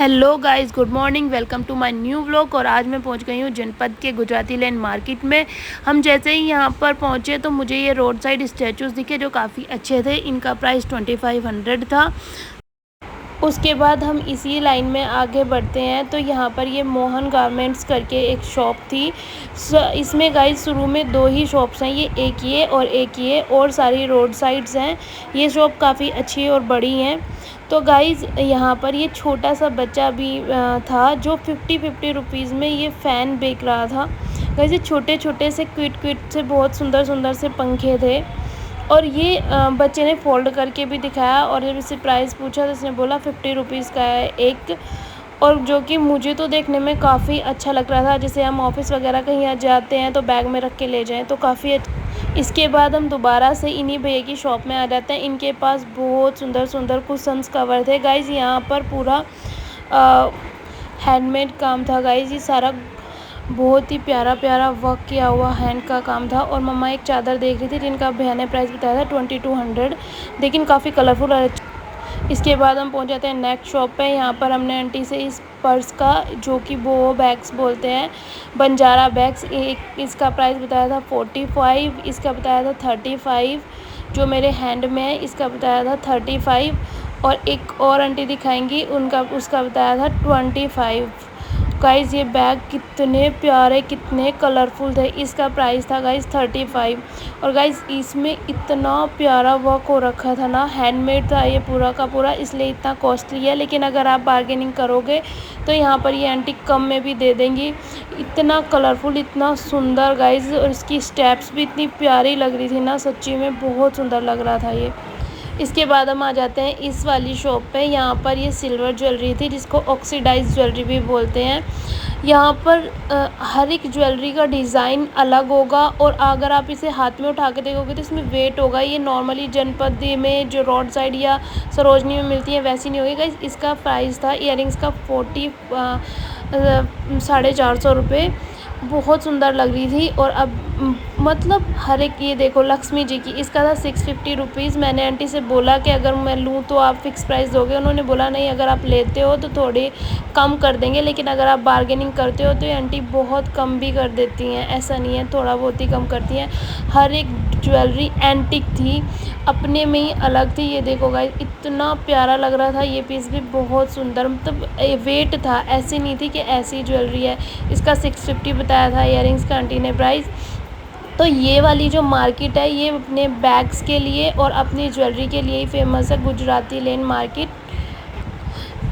Hello guys, good morning. Welcome to my new vlog. और आज मैं पहुंच गई हूं जनपद के गुजराती लैंड मार्केट में। हम जैसे ही यहां पर पहुंचे तो मुझे ये रोड साइड स्टैचूज़ दिखे जो काफ़ी अच्छे थे। इनका प्राइस 2500 था। उसके बाद हम इसी लाइन में आगे बढ़ते हैं तो यहाँ पर ये मोहन गारमेंट्स करके एक शॉप थी। इसमें गाइस शुरू में दो ही शॉप्स हैं, ये एक ये और एक ये, और सारी रोड साइड्स हैं। ये शॉप काफ़ी अच्छी और बड़ी हैं। तो गाइस यहाँ पर ये छोटा सा बच्चा भी था जो 50 रुपीज़ में ये फ़ैन बेच रहा था। गाइस ये छोटे छोटे से क्विट क्विट से बहुत सुंदर सुंदर से पंखे थे। और ये बच्चे ने फ़ोल्ड करके भी दिखाया, और जब इससे प्राइस पूछा तो इसने बोला 50 रुपीज़ का है एक। और जो कि मुझे तो देखने में काफ़ी अच्छा लग रहा था। जैसे हम ऑफ़िस वगैरह कहीं जाते हैं तो बैग में रख के ले जाएं तो काफ़ी इसके बाद हम दोबारा से इन्हीं भैया की शॉप में आ जाते हैं। इनके पास बहुत सुंदर सुंदर कुशन्स कवर थे। गाइज़ यहाँ पर पूरा हैंडमेड काम था। गाइज़ ये सारा बहुत ही प्यारा प्यारा वर्क किया हुआ हैंड का काम था। और मम्मा एक चादर देख रही थी जिनका भैया ने प्राइस बताया था 2200, लेकिन काफ़ी कलरफुल है। इसके बाद हम पहुंच जाते हैं नेक्स्ट शॉप पे। यहाँ पर हमने आंटी से इस पर्स का, जो कि वो बैग्स बोलते हैं, बंजारा बैग्स, एक इसका प्राइस बताया था 45, इसका बताया था 35, जो मेरे हैंड में है इसका बताया था 35, और एक और आंटी दिखाएंगी उनका, उसका बताया था 25। गाइज़ ये बैग कितने प्यारे, कितने कलरफुल थे। इसका प्राइस था गाइज़ 35। और गाइज़ इसमें इतना प्यारा वर्क हो रखा था ना, हैंडमेड था ये पूरा का पूरा, इसलिए इतना कॉस्टली है। लेकिन अगर आप बार्गेनिंग करोगे तो यहाँ पर ये आंटी कम में भी दे देंगी। इतना कलरफुल, इतना सुंदर गाइज़, और इसकी स्टेप्स भी इतनी प्यारी लग रही थी ना, सच्ची में बहुत सुंदर लग रहा था ये। इसके बाद हम आ जाते हैं इस वाली शॉप पे। यहाँ पर ये सिल्वर ज्वेलरी थी जिसको ऑक्सीडाइज ज्वेलरी भी बोलते हैं। यहाँ पर हर एक ज्वेलरी का डिज़ाइन अलग होगा, और अगर आप इसे हाथ में उठा के देखोगे तो इसमें वेट होगा। ये नॉर्मली जनपद में जो रोड साइड या सरोजनी में मिलती है वैसी नहीं होगी। इसका प्राइस था इयररिंग्स का 450 रुपये। बहुत सुंदर लग रही थी। और अब मतलब हर एक, ये देखो लक्ष्मी जी की, इसका था 650 रुपीज़। मैंने आंटी से बोला कि अगर मैं लूँ तो आप फ़िक्स प्राइस दोगे। उन्होंने बोला नहीं, अगर आप लेते हो तो थोड़ी कम कर देंगे, लेकिन अगर आप बार्गेनिंग करते हो तो ये आंटी बहुत कम भी कर देती हैं। ऐसा नहीं है, थोड़ा बहुत ही कम करती हैं। हर एक ज्वेलरी एंटिक थी, अपने में ही अलग थी। ये देखो गाइस इतना प्यारा लग रहा था। ये पीस भी बहुत सुंदर, मतलब वेट था, ऐसी नहीं थी कि ऐसी ज्वेलरी है। इसका 650 बताया था इयररिंग्स का आंटी ने प्राइस। तो ये वाली जो मार्केट है ये अपने बैग्स के लिए और अपनी ज्वेलरी के लिए ही फेमस है, गुजराती लैंड मार्केट।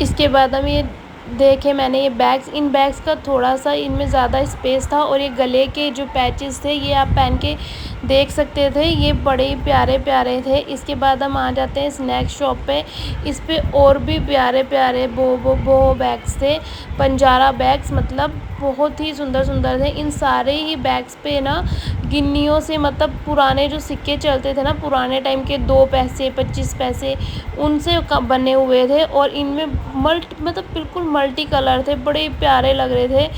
इसके बाद हम ये देखे मैंने ये बैग्स, इन बैग्स का थोड़ा सा इनमें ज़्यादा स्पेस था, और ये गले के जो पैचेस थे ये आप पहन के देख सकते थे, ये बड़े ही प्यारे प्यारे थे। इसके बाद हम आ जाते हैं स्नैक्स शॉप पे। इस पे और भी प्यारे प्यारे बो बैग्स थे, बंजारा बैग्स, मतलब बहुत ही सुंदर सुंदर थे। इन सारे ही बैग्स पे ना गिन्नियों से, मतलब पुराने जो सिक्के चलते थे ना पुराने टाइम के, 2 पैसे 25 पैसे, उनसे बने हुए थे। और इनमें मतलब बिल्कुल मल्टी कलर थे, बड़े प्यारे लग रहे थे।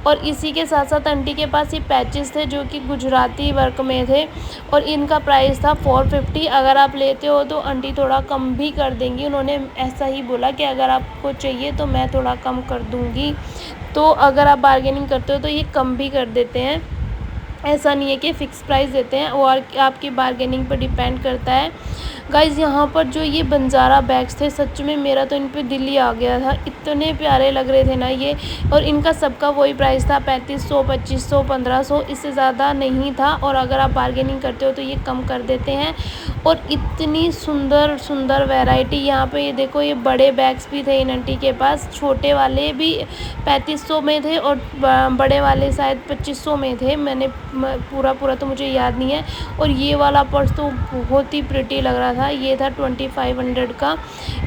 और इसी के साथ साथ आंटी के पास ये पैचेस थे जो कि गुजराती वर्क में थे, और इनका प्राइस था 450। अगर आप लेते हो तो आंटी थोड़ा कम भी कर देंगी। उन्होंने ऐसा ही बोला कि अगर आपको चाहिए तो मैं थोड़ा कम कर दूँगी। तो अगर आप बार्गेनिंग करते हो तो ये कम भी कर देते हैं। ऐसा नहीं है कि फ़िक्स प्राइस देते हैं, और आपकी बार्गेनिंग पर डिपेंड करता है। गाइज़ यहाँ पर जो ये बंजारा बैग्स थे, सच में मेरा तो इन पे दिल ही आ गया था, इतने प्यारे लग रहे थे ना ये। और इनका सबका वही प्राइस था, 3500 2500 1500, इससे ज़्यादा नहीं था। और अगर आप बार्गेनिंग करते हो तो ये कम कर देते हैं। और इतनी सुंदर सुंदर वैरायटी यहाँ पे, ये देखो ये बड़े बैग्स भी थे इन आंटी के पास। छोटे वाले भी 3500 में थे, और बड़े वाले शायद 2500 में थे। मैंने पूरा तो मुझे याद नहीं है। और ये वाला पर्स तो बहुत ही प्रिटी लग रहा था, ये था 2500 का।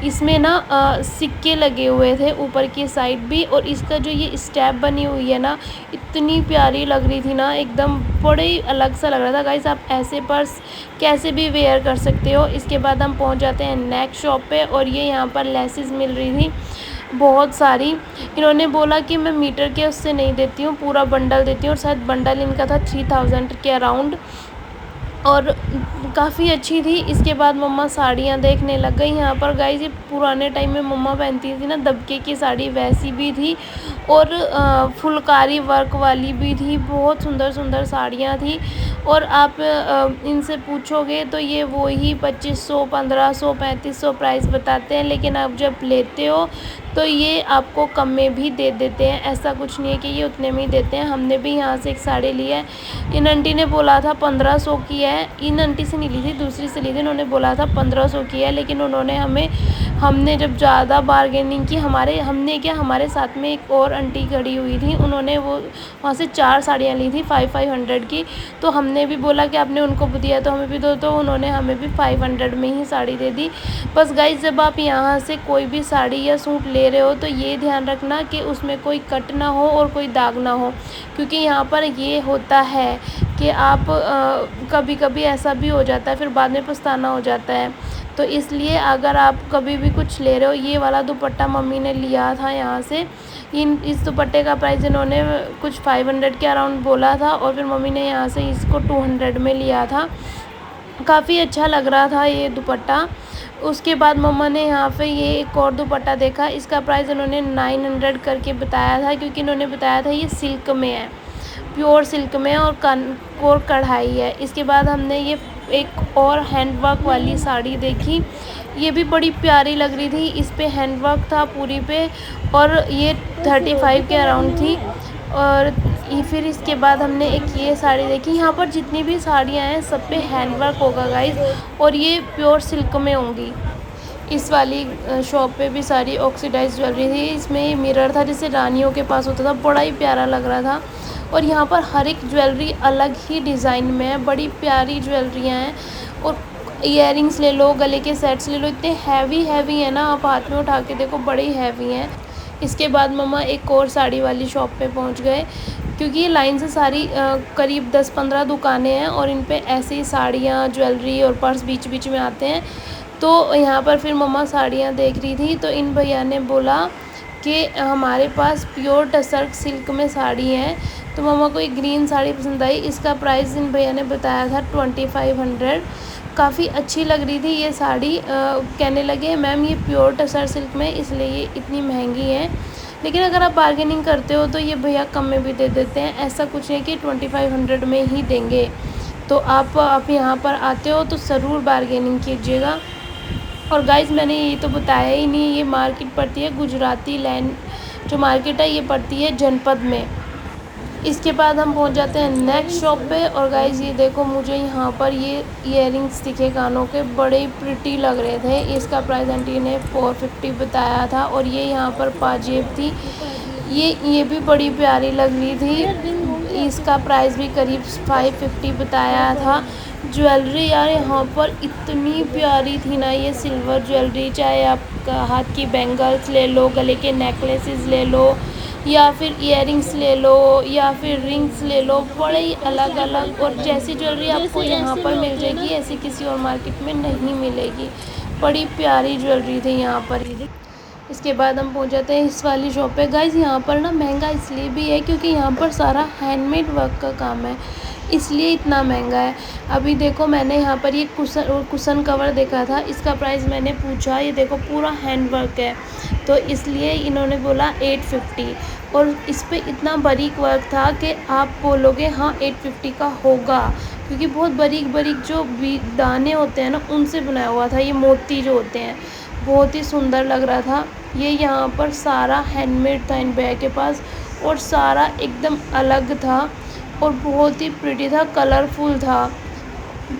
इसमें ना सिक्के लगे हुए थे ऊपर की साइड भी, और इसका जो ये स्टेप बनी हुई है ना, इतनी प्यारी लग रही थी ना, एकदम बड़े ही अलग सा लग रहा था। गाइस आप ऐसे पर्स कैसे भी वेयर कर सकते हो। इसके बाद हम पहुंच जाते हैं नेक्स्ट शॉप पे, और ये यहाँ पर लेसेस मिल रही थी बहुत सारी। इन्होंने बोला कि मैं मीटर के उससे नहीं देती हूँ, पूरा बंडल देती हूँ, और शायद बंडल इनका था 3000 के अराउंड। और काफ़ी अच्छी थी। इसके बाद मम्मा साड़ियाँ देखने लग गई यहाँ पर। गाइस ये पुराने टाइम में मम्मा पहनती थी ना दबके की साड़ी, वैसी भी थी और फुलकारी वर्क वाली भी थी। बहुत सुंदर सुंदर साड़ियाँ थी और आप इनसे पूछोगे तो ये वही 2500, 1500, 3500 प्राइस बताते हैं, लेकिन आप जब लेते हो तो ये आपको कम में भी दे देते हैं। ऐसा कुछ नहीं है कि ये उतने में ही देते हैं। हमने भी यहाँ से एक साड़ी ली है, इन आंटी ने बोला था 1500 की है। इन आंटी से नहीं ली थी, दूसरी से ली थी। उन्होंने बोला था 1500 की है, लेकिन हमने जब ज़्यादा बार्गेनिंग की, हमारे साथ में एक और आंटी खड़ी हुई थी, उन्होंने वहाँ से 4 साड़ियाँ ली थी 500 की। तो हमने भी बोला कि आपने उनको दिया तो हमें भी दो, तो उन्होंने हमें भी 500 में ही साड़ी दे दी। बस गाइस जब आप यहाँ से कोई भी साड़ी या सूट ले रहे हो तो ये ध्यान रखना कि उसमें कोई कट ना हो और कोई दाग ना हो, क्योंकि यहाँ पर ये होता है कि आप कभी कभी ऐसा भी हो जाता है, फिर बाद में पछताना हो जाता है। तो इसलिए अगर आप कभी भी कुछ ले रहे हो, ये वाला दुपट्टा मम्मी ने लिया था यहाँ से। इस दुपट्टे का प्राइस इन्होंने कुछ 500 के अराउंड बोला था और फिर मम्मी ने यहाँ से इसको 200 में लिया था। काफ़ी अच्छा लग रहा था ये दुपट्टा। उसके बाद मम्मा ने यहाँ पे ये एक और दुपट्टा देखा, इसका प्राइस इन्होंने 900 करके बताया था, क्योंकि इन्होंने बताया था ये सिल्क में है, प्योर सिल्क में और कढ़ाई है। इसके बाद हमने ये एक और हैंडवर्क वाली साड़ी देखी, ये भी बड़ी प्यारी लग रही थी। इस पे हैंडवर्क था पूरी पे और ये 35 के अराउंड थी। और फिर इसके बाद हमने एक ये साड़ी देखी। यहाँ पर जितनी भी साड़ियाँ हैं सब पे हैंडवर्क होगा गाइस, और ये प्योर सिल्क में होंगी। इस वाली शॉप पे भी सारी ऑक्सीडाइज ज्वेलरी थी। इसमें ये मिरर था जैसे रानियों के पास होता था, बड़ा ही प्यारा लग रहा था। और यहाँ पर हर एक ज्वेलरी अलग ही डिज़ाइन में है, बड़ी प्यारी ज्वेलरियाँ हैं। और इयररिंग्स ले लो, गले के सेट्स ले लो, इतने हैवी है ना, आप हाथ में उठा के देखो, बड़े हैवी हैं। इसके बाद मम्मा एक और साड़ी वाली शॉप पे पहुँच गए, क्योंकि ये लाइन से सारी करीब 10-15 दुकानें हैं और इन पे ऐसे ही साड़ियाँ, ज्वेलरी और पर्स बीच बीच में आते हैं। तो यहाँ पर फिर मम्मा साड़ियाँ देख रही थी, तो इन भैया ने बोला कि हमारे पास प्योर टसर सिल्क में साड़ी है। तो मम्मा को एक ग्रीन साड़ी पसंद आई, इसका प्राइस इन भैया ने बताया था 2500। काफ़ी अच्छी लग रही थी ये साड़ी। कहने लगे मैम ये प्योर टसर सिल्क में, इसलिए ये इतनी महंगी है, लेकिन अगर आप बार्गेनिंग करते हो तो ये भैया कम में भी दे देते हैं। ऐसा कुछ नहीं कि 2500 में ही देंगे। तो आप यहाँ पर आते हो तो ज़रूर बार्गेनिंग कीजिएगा। और गाइस मैंने ये तो बताया ही नहीं, ये मार्केट पड़ती है गुजराती लैंड, जो मार्केट है ये पड़ती है जनपद में। इसके बाद हम पहुंच जाते हैं नेक्स्ट शॉप पे। और गाइस ये देखो, मुझे यहाँ पर ये इयररिंग्स दिखे कानों के, बड़े ही प्रिटी लग रहे थे। इसका प्राइस आंटी ने 450 बताया था। और ये यहाँ पर पाजेब थी, ये भी बड़ी प्यारी लग रही थी, इसका प्राइस भी करीब 550 बताया था। ज्वेलरी यार यहाँ पर इतनी प्यारी थी ना, ये सिल्वर ज्वेलरी, चाहे आप हाथ की बैंगल्स ले लो, गले के नेकलेसेस ले लो, या फिर इयररिंग्स ले लो, या फिर रिंग्स ले लो, बड़े ही अलग अलग। और जैसी ज्वेलरी आपको यहाँ पर मिल जाएगी ऐसी किसी और मार्केट में नहीं मिलेगी। बड़ी प्यारी ज्वेलरी थी यहाँ पर। इसके बाद हम पहुँच जाते हैं इस वाली शॉप पे। गाइस यहाँ पर ना महंगा इसलिए भी है क्योंकि यहाँ पर सारा हैंडमेड वर्क का काम है, इसलिए इतना महंगा है। अभी देखो मैंने यहाँ पर ये कुशन कवर देखा था, इसका प्राइस मैंने पूछा, ये देखो पूरा हैंड वर्क है, तो इसलिए इन्होंने बोला 850। और इस पे इतना बारीक वर्क था कि आप बोलोगे हाँ 850 का होगा, क्योंकि बहुत बारीक बारीक जो दाने होते हैं ना उनसे बनाया हुआ था, ये मोती जो होते हैं, बहुत ही सुंदर लग रहा था। ये यहाँ पर सारा हैंडमेड था इन भैया के पास, और सारा एकदम अलग था और बहुत ही प्रिटी था, कलरफुल था,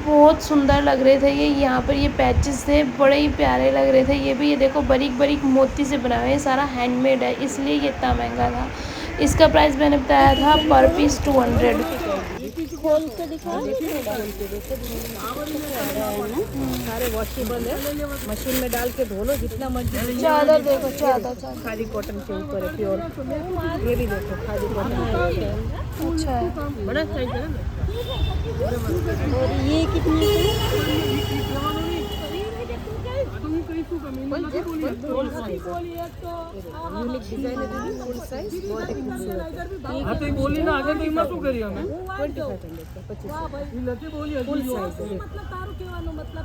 बहुत सुंदर लग रहे थे। ये यहाँ पर ये पैचेस थे, बड़े ही प्यारे लग रहे थे। ये भी ये देखो बारीक बारीक मोती से बनाया है, ये सारा हैंडमेड है, इसलिए ये इतना महंगा था। इसका प्राइस मैंने बताया था पर पीस 200। खोल के दिखा, सारे वॉशेबल है, मशीन में डाल के धो लो जितना मर्जी। चादर देखो, चादर खादी कॉटन के ऊपर है प्योर, ये भी देखो खादी कॉटन, अच्छा है, बड़ा साइज है ना। और ये कितने यूनिक डिजाइन है दीदी, फुल साइज, बहुत ही खूबसूरत है। हाँ तो बोली ना आगे तो इमा शू करी हमें 2500 का 2500 फुल साइज है।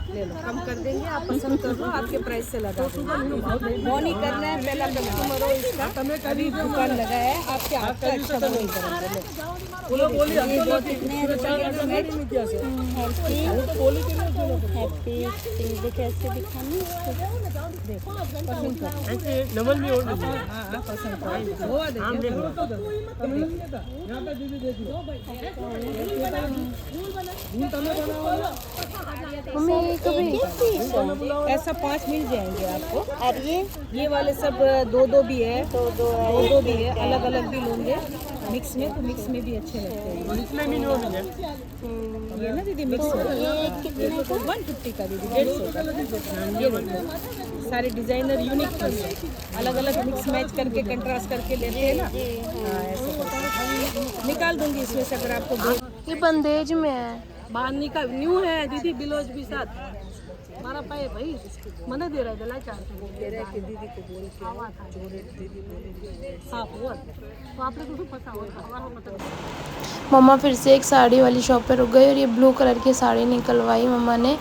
ले लो, कम कर देंगे, आप पसंद कर लो, आपके प्राइस से लगा देंगे। बोनी करना है, पहला कस्टमर हो इसका, अभी दुकान लगा है, आपके हाथ का अच्छा बोनी करेंगे। बोलो बोली ये जो कितने रुपए का सेट, हैप्पी देखो कैसे दिखानी देखो पसंद करो। डबल भी और हाँ पसंद करो, वो देखिए यहाँ पे दीदी देखिए दूध तमे बनाओ ना मम्मी ये कभी ऐसा 5 मिल जाएंगे आपको। और ये वाले सब दो भी है, दो भी है, अलग अलग भी लोगे मिक्स में, तो मिक्स में भी अच्छे लगते हैं। और इसमें भी नहीं मिले ये ना दीदी मिक्स में ये कितने का 150 का दीदी, 150 का। ये देखो सारे डिजाइनर यूनिक पीस है, अलग अलग मिक्स मैच करके कंट्रास्ट करके लेते हैं ना। हाँ ऐसे करके निकाल दूंगी इसमें से, अगर आपको ये बंदेज में है। बांधनी का न्यू है दीदी, ब्लाउज भी साथ हमारा पाए भाई मना दे रहा है दला चार दे रहे कि दीदी को बोल के जो रेट दीदी बोलेंगे हाँ हुआ तो आप लोग को पता होगा हमारा मतलब मम्मा फिर से एक साड़ी वाली शॉप पे रुक गई और ये ब्लू कलर की साड़ी निकलवाई मम्मा ने।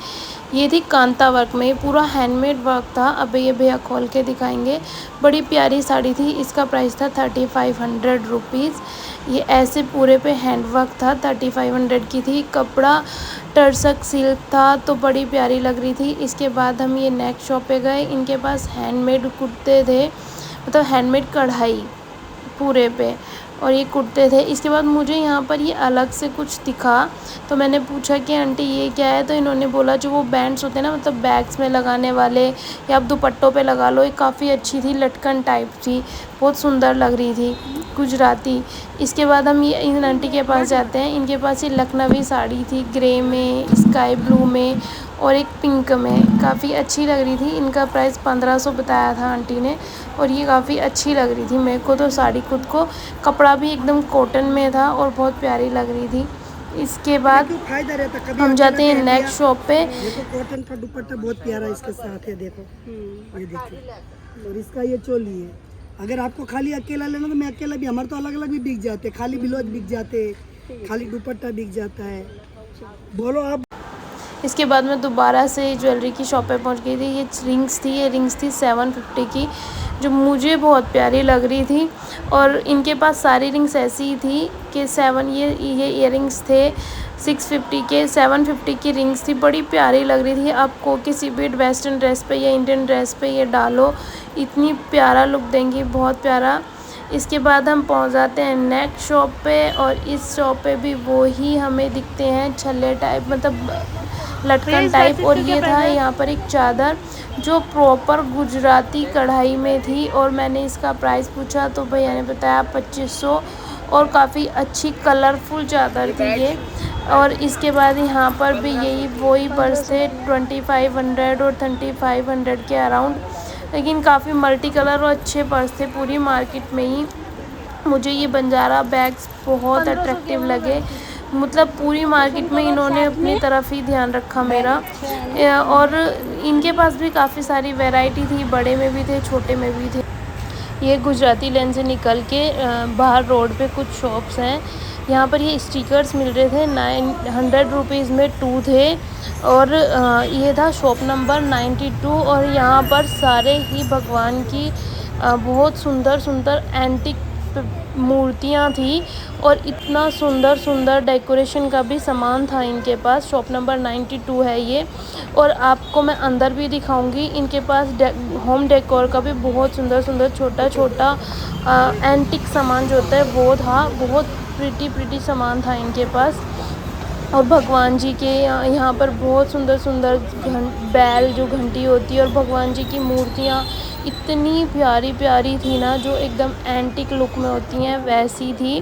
ये थी कांता वर्क में, ये पूरा हैंडमेड वर्क था। अब ये भैया खोल के दिखाएंगे। बड़ी प्यारी साड़ी थी, इसका प्राइस था 3500 रुपीज़। ये ऐसे पूरे पे हैंड वर्क था, 3500 की थी। कपड़ा टर्सक सिल्क था, तो बड़ी प्यारी लग रही थी। इसके बाद हम ये नेक्स्ट शॉप पे गए, इनके पास हैंडमेड कुर्ते थे, मतलब हैंडमेड कढ़ाई पूरे पे, और ये कुर्ते थे। इसके बाद मुझे यहाँ पर ये अलग से कुछ दिखा, तो मैंने पूछा कि आंटी ये क्या है, तो इन्होंने बोला जो वो बैंड्स होते हैं ना, मतलब बैग्स में लगाने वाले या आप दुपट्टों पे लगा लो। ये काफ़ी अच्छी थी, लटकन टाइप थी, बहुत सुंदर लग रही थी, गुजराती। इसके बाद हम ये इन आंटी के पास जाते हैं। इनके पास ये लखनवी साड़ी थी, ग्रे में, स्काई ब्लू में और एक पिंक में, काफ़ी अच्छी लग रही थी। इनका प्राइस 1500 बताया था आंटी ने, और ये काफ़ी अच्छी लग रही थी मेरे को तो साड़ी खुद को। कपड़ा भी एकदम कॉटन में था और बहुत प्यारी लग रही थी। इसके बाद हम जाते हैं नेक्स्ट शॉप पे। देखो कॉटन का दुपट्टा बहुत प्यारा इसके साथ है, देखो ये देखिए, और इसका ये चोली है। अगर आपको खाली अकेला लेना तो मैं अकेला भी, हमारे तो अलग अलग भी बिक जाते, खाली ब्लाउज बिक जाते, खाली दुपट्टा बिक जाता है। बोलो आप। इसके बाद मैं दोबारा से ज्वेलरी की शॉप पे पहुंच गई थी। ये रिंग्स थी, ये रिंग्स थी 750 की, जो मुझे बहुत प्यारी लग रही थी। और इनके पास सारी रिंग्स ऐसी ही थी कि ये इयररिंग्स थे 650 के, 750 की रिंग्स थी, बड़ी प्यारी लग रही थी। आपको किसी भी वेस्टर्न ड्रेस पे या इंडियन ड्रेस पे ये डालो, इतनी प्यारा लुक देंगी, बहुत प्यारा। इसके बाद हम पहुंच जाते हैं नेक्स्ट शॉप पे, और इस शॉप पे भी वो ही हमें दिखते हैं छल्ले टाइप, मतलब लटकन टाइप। और ये था यहाँ पर एक चादर जो प्रॉपर गुजराती कढ़ाई में थी, और मैंने इसका प्राइस पूछा तो भैया ने बताया 2500, और काफ़ी अच्छी कलरफुल चादर थी ये। और इसके बाद यहाँ पर भी वही पर्स थे 2500 और 3500 के अराउंड, लेकिन काफ़ी मल्टी कलर और अच्छे पर्स थे पूरी मार्केट में ही। मुझे ये बंजारा बैग्स बहुत अट्रैक्टिव लगे, मतलब पूरी मार्केट में इन्होंने अपनी तरफ ही ध्यान रखा मेरा। और इनके पास भी काफ़ी सारी वैरायटी थी, बड़े में भी थे, छोटे में भी थे। ये गुजराती लेन से निकल के बाहर रोड पे कुछ शॉप्स हैं, यहाँ पर ये स्टिकर्स मिल रहे थे। 900 रुपीज़ में 2 थे, और ये था शॉप नंबर 92। और यहाँ पर सारे ही भगवान की बहुत सुंदर सुंदर एंटिक मूर्तियाँ थी, और इतना सुंदर सुंदर डेकोरेशन का भी सामान था इनके पास। शॉप नंबर 92 है ये, और आपको मैं अंदर भी दिखाऊंगी। इनके पास होम डेकोर का भी बहुत सुंदर सुंदर छोटा छोटा एंटिक सामान जो होता है वो था, बहुत प्रिटी सामान था इनके पास। और भगवान जी के यहाँ पर बहुत सुंदर सुंदर बैल जो घंटी होती है, और भगवान जी की मूर्तियाँ इतनी प्यारी प्यारी थी ना, जो एकदम एंटिक लुक में होती हैं वैसी थी।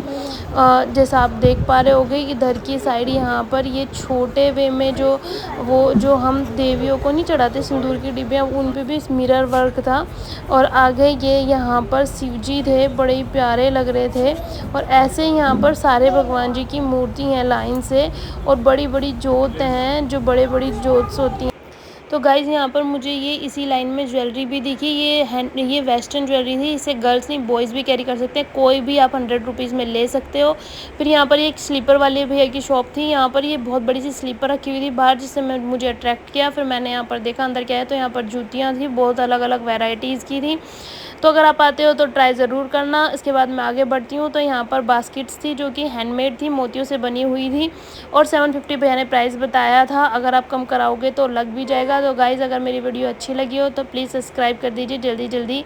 जैसा आप देख पा रहे होगे इधर की साइड, यहाँ पर ये छोटे वे में जो हम देवियों को नहीं चढ़ाते सिंदूर की डिब्बियाँ, उन पे भी मिरर वर्क था। और आगे ये यहाँ पर शिव जी थे, बड़े ही प्यारे लग रहे थे। और ऐसे यहाँ पर सारे भगवान जी की मूर्ति हैं लाइन से, और बड़ी बड़ी जोत हैं, जो बड़ी बड़ी जोत्स होती हैं। तो गाइज़ यहाँ पर मुझे ये इसी लाइन में ज्वेलरी भी दिखी। ये वेस्टर्न ज्वेलरी थी, इसे गर्ल्स नहीं बॉयज़ भी कैरी कर सकते हैं, कोई भी आप 100 रुपीज़ में ले सकते हो। फिर यहाँ पर एक स्लीपर वाले भैया की शॉप थी, यहाँ पर ये बहुत बड़ी सी स्लीपर रखी हुई थी बाहर, जिससे मुझे अट्रैक्ट किया। फिर मैंने यहाँ पर देखा अंदर क्या है, तो यहाँ पर जूतियाँ थी, बहुत अलग अलग वेराइटीज़ की थी। तो अगर आप आते हो तो ट्राई ज़रूर करना। इसके बाद मैं आगे बढ़ती हूँ, तो यहाँ पर बास्केट्स थी जो कि हैंडमेड थी, मोतियों से बनी हुई थी, और 750 भैया ने प्राइस बताया था। अगर आप कम कराओगे तो लग भी जाएगा। तो गाइज़ अगर मेरी वीडियो अच्छी लगी हो तो प्लीज़ सब्सक्राइब कर दीजिए जल्दी जल्दी।